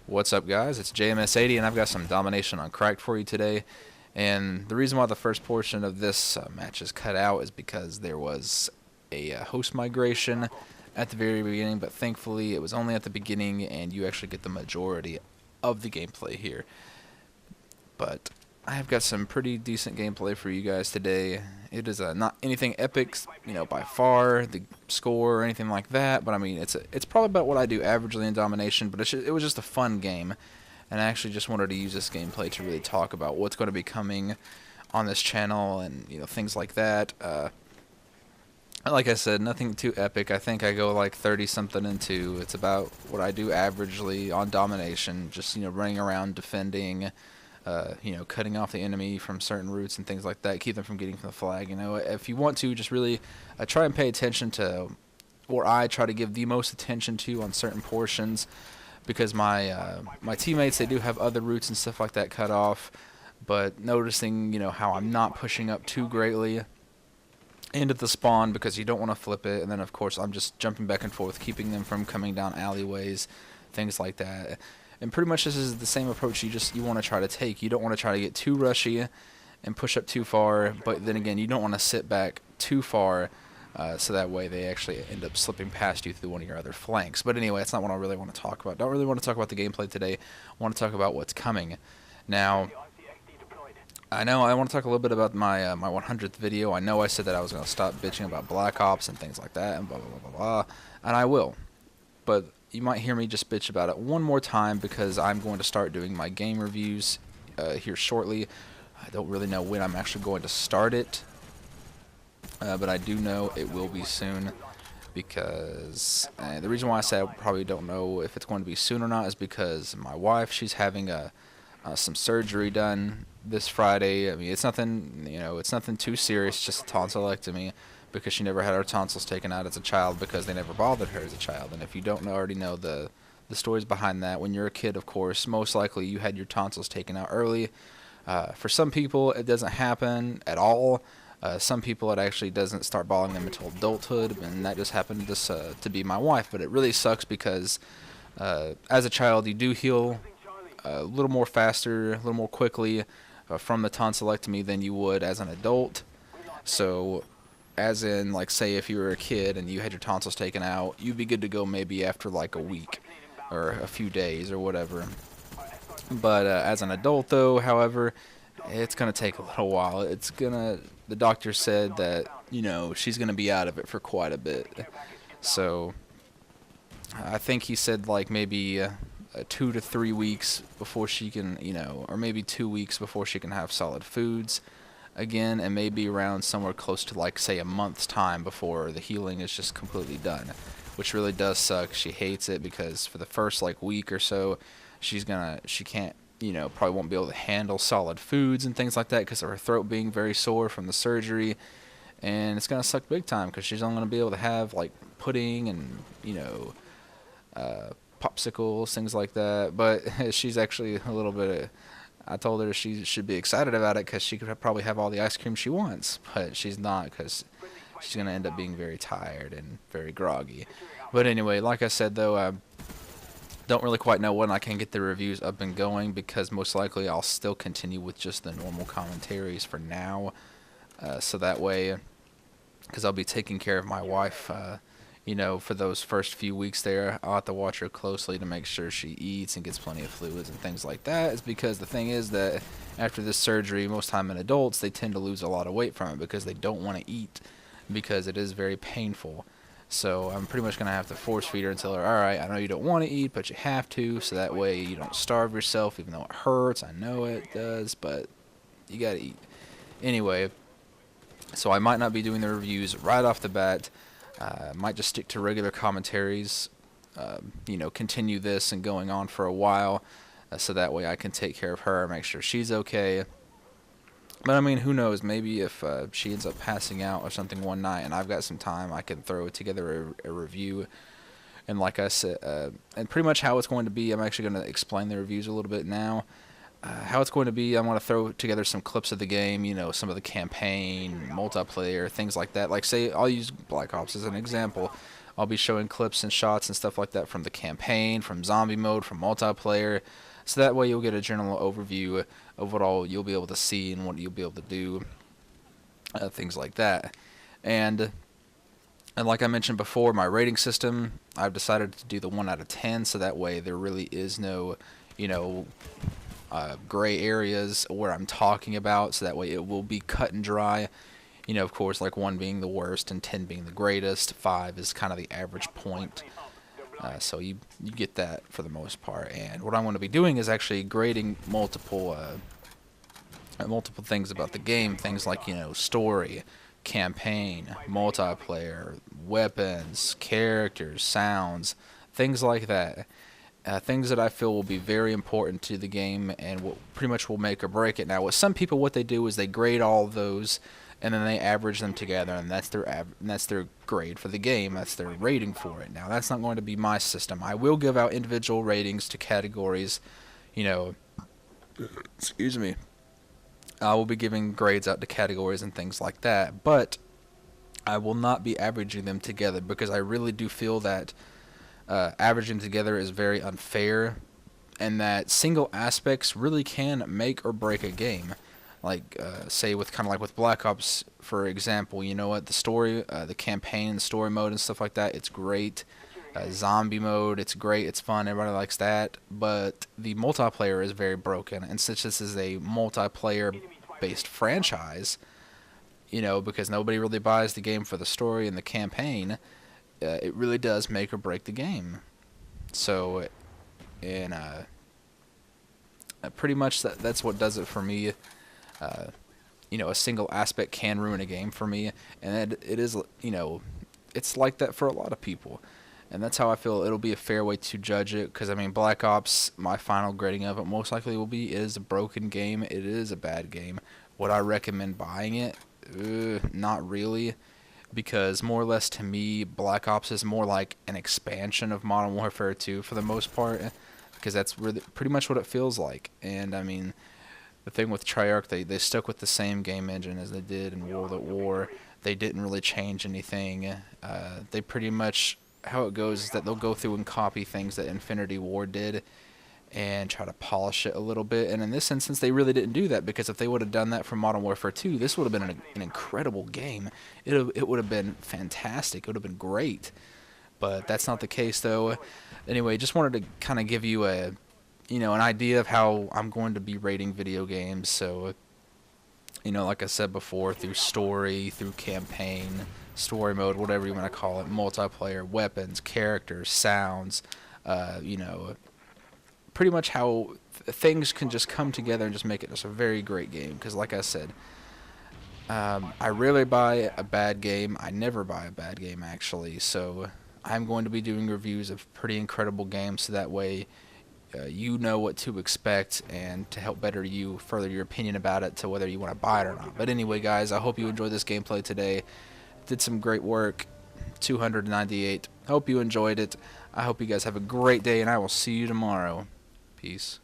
What's up, guys? It's JMS80, and I've got some Domination on Cracked for you today. And the reason why the first portion of this match is cut out is because there was a host migration at the very beginning, but thankfully it was only at the beginning, and you actually get the majority of the gameplay here. But I have got some pretty decent gameplay for you guys today. It is not anything epic, by far, the score or anything like that. But I mean, it's probably about what I do averagely in Domination. But it was just a fun game, and I actually just wanted to use this gameplay to really talk about what's going to be coming on this channel and things like that. Like I said, nothing too epic. I think I go like 30 something into. It's about what I do averagely on Domination, just running around defending. Cutting off the enemy from certain routes and things like that, keep them from getting from the flag. If you want to, just really try and pay attention to, or I try to give the most attention to on certain portions, because my teammates, they do have other routes and stuff like that cut off, but noticing how I'm not pushing up too greatly into the spawn because you don't want to flip it, and then of course I'm just jumping back and forth, keeping them from coming down alleyways, things like that. And pretty much this is the same approach you want to try to take. You don't want to try to get too rushy and push up too far, but then again, you don't want to sit back too far so that way they actually end up slipping past you through one of your other flanks. But anyway, that's not what I really want to talk about. Don't really want to talk about the gameplay today. I want to talk about what's coming. Now, I know I want to talk a little bit about my my 100th video. I know I said that I was going to stop bitching about Black Ops and things like that and blah, blah, blah, blah, blah, and I will. But you might hear me just bitch about it one more time because I'm going to start doing my game reviews here shortly. I don't really know when I'm actually going to start it, but I do know it will be soon, because the reason why I say I probably don't know if it's going to be soon or not is because my wife, she's having some surgery done this Friday. I mean, it's nothing, it's nothing too serious, just a tonsillectomy, because she never had her tonsils taken out as a child because they never bothered her as a child. And if you don't already know the stories behind that, when you're a kid, of course, most likely you had your tonsils taken out early. For some people, it doesn't happen at all. Some people, it actually doesn't start bothering them until adulthood, and that just happened to be my wife. But it really sucks because as a child, you do heal a little more faster, a little more quickly from the tonsillectomy than you would as an adult. So, as in, like, say if you were a kid and you had your tonsils taken out, you'd be good to go maybe after like a week or a few days or whatever. But as an adult, though, however, it's going to take a little while. The doctor said that, she's going to be out of it for quite a bit. So I think he said like maybe 2 to 3 weeks before she can, or maybe 2 weeks before she can have solid foods again, and maybe around somewhere close to like say a month's time before the healing is just completely done, which really does suck. She hates it because for the first like week or so she can't, probably won't be able to handle solid foods and things like that because of her throat being very sore from the surgery, and it's gonna suck big time because she's only gonna be able to have like pudding and popsicles, things like that. But she's actually a little bit I told her she should be excited about it because she could probably have all the ice cream she wants, but she's not because she's going to end up being very tired and very groggy. But anyway, like I said, though, I don't really quite know when I can get the reviews up and going, because most likely I'll still continue with just the normal commentaries for now. So that way, because I'll be taking care of my wife, for those first few weeks there, I'll have to watch her closely to make sure she eats and gets plenty of fluids and things like that. Is because the thing is that after this surgery, most time in adults, they tend to lose a lot of weight from it because they don't want to eat, because it is very painful. So I'm pretty much going to have to force feed her and tell her, alright, I know you don't want to eat, but you have to, so that way you don't starve yourself, even though it hurts. I know it does, but you got to eat. Anyway, so I might not be doing the reviews right off the bat. Might just stick to regular commentaries, continue this and going on for a while, so that way I can take care of her, make sure she's okay. But I mean, who knows, maybe if she ends up passing out or something one night and I've got some time, I can throw together a review. And like I said, and pretty much how it's going to be, I'm actually going to explain the reviews a little bit now. How it's going to be, I want to throw together some clips of the game, some of the campaign, multiplayer, things like that. Like, say, I'll use Black Ops as an example. I'll be showing clips and shots and stuff like that from the campaign, from zombie mode, from multiplayer, so that way you'll get a general overview of what all you'll be able to see and what you'll be able to do, things like that. And like I mentioned before, my rating system, I've decided to do the 1 out of 10, so that way there really is no, gray areas where I'm talking about, so that way it will be cut and dry. Of course, like 1 being the worst and 10 being the greatest. 5 is kind of the average point. So you get that for the most part. And what I'm going to be doing is actually grading multiple things about the game. Things like, story, campaign, multiplayer, weapons, characters, sounds, things like that. Things that I feel will be very important to the game and will pretty much will make or break it. Now, with some people, what they do is they grade all of those, and then they average them together, and that's their grade for the game. That's their rating for it. Now, that's not going to be my system. I will give out individual ratings to categories. Excuse me. I will be giving grades out to categories and things like that, but I will not be averaging them together, because I really do feel that averaging together is very unfair, and that single aspects really can make or break a game. Like, say with Black Ops, for example, the story, the campaign, the story mode and stuff like that, it's great. Zombie mode, it's great, it's fun, everybody likes that, but the multiplayer is very broken. And since this is a multiplayer-based franchise, because nobody really buys the game for the story and the campaign, it really does make or break the game. So, and pretty much that's what does it for me. A single aspect can ruin a game for me, and it is, it's like that for a lot of people. And that's how I feel it'll be a fair way to judge it, because, Black Ops, my final grading of it most likely will be, it is a broken game, it is a bad game. Would I recommend buying it? Not really, because more or less to me, Black Ops is more like an expansion of Modern Warfare 2 for the most part, because that's really pretty much what it feels like. And, the thing with Treyarch, they stuck with the same game engine as they did in World at War. They didn't really change anything. They pretty much, how it goes is that they'll go through and copy things that Infinity War did and try to polish it a little bit. And in this instance, they really didn't do that, because if they would have done that for Modern Warfare 2, this would have been an incredible game. It would have been fantastic. It would have been great. But that's not the case, though. Anyway, just wanted to kind of give you an idea of how I'm going to be rating video games. So, like I said before, through story, through campaign, story mode, whatever you want to call it, multiplayer, weapons, characters, sounds, pretty much how things can just come together and just make it just a very great game. Because like I said, I rarely buy a bad game. I never buy a bad game, actually. So I'm going to be doing reviews of pretty incredible games, so that way you know what to expect, and to help further your opinion about it, to whether you want to buy it or not. But anyway, guys, I hope you enjoyed this gameplay today. Did some great work. 298. Hope you enjoyed it. I hope you guys have a great day, and I will see you tomorrow. Peace.